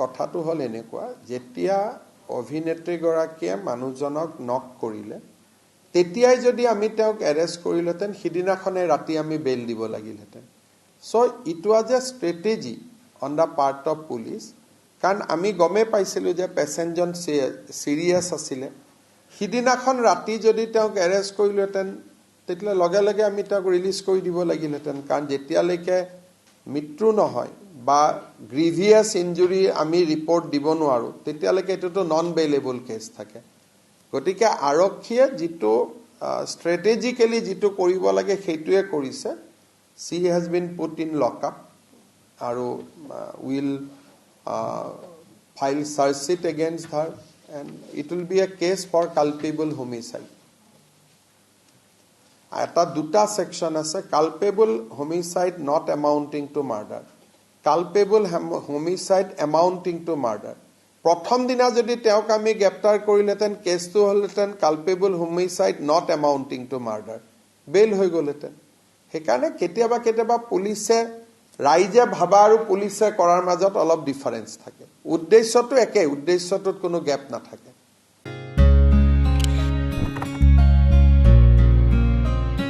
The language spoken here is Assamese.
কথাটো হ'ল এনেকুৱা যেতিয়া অভিনেত্ৰীগৰাকীয়ে মানুহজনক নক কৰিলে তেতিয়াই যদি আমি তেওঁক এৰেষ্ট কৰিলেহেঁতেন সিদিনাখনে ৰাতি আমি বেল দিব লাগিলহেঁতেন so it was a strategy on the part of police কাৰণ আমি গমেই পাইছিলোঁ যে পেচেণ্টজন চিৰিয়াছ আছিলে সিদিনাখন ৰাতি যদি তেওঁক এৰেষ্ট কৰিলোহেঁতেন তেতিয়া লগে লগে আমি তেওঁক ৰিলিজ কৰি দিব লাগিলহেঁতেন কাৰণ যেতিয়ালৈকে মৃত্যু নহয় বা গ্ৰিভিয়াছ ইঞ্জুৰি আমি ৰিপৰ্ট দিব নোৱাৰোঁ তেতিয়ালৈকে এইটোতো নন বেইলেবল কেছ থাকে গতিকে আৰক্ষীয়ে যিটো ষ্ট্ৰেটেজিকেলি যিটো কৰিব লাগে সেইটোৱে কৰিছে she has been put in lockup আৰু will file search sheet against her and it will be a case for culpable homicide এটা দুটা সেকশন আছে culpable homicide not amounting to murder culpable homicide amounting to murder প্ৰথম দিনা যদি তেওঁক আমি গ্ৰেপ্তাৰ কৰিলেতেন কেছটো হলতেন culpable homicide not amounting to murder বেল হৈ গলতেন সেইকাৰণে কেতিয়াবা পুলিচে ৰাইজে ভাবা আৰু পুলিচে কৰাৰ মাজত অলপ ডিফাৰেন্স থাকে উদ্দেশ্যটো একে উদ্দেশ্যটোত কোনো গ্যাপ নাথাকে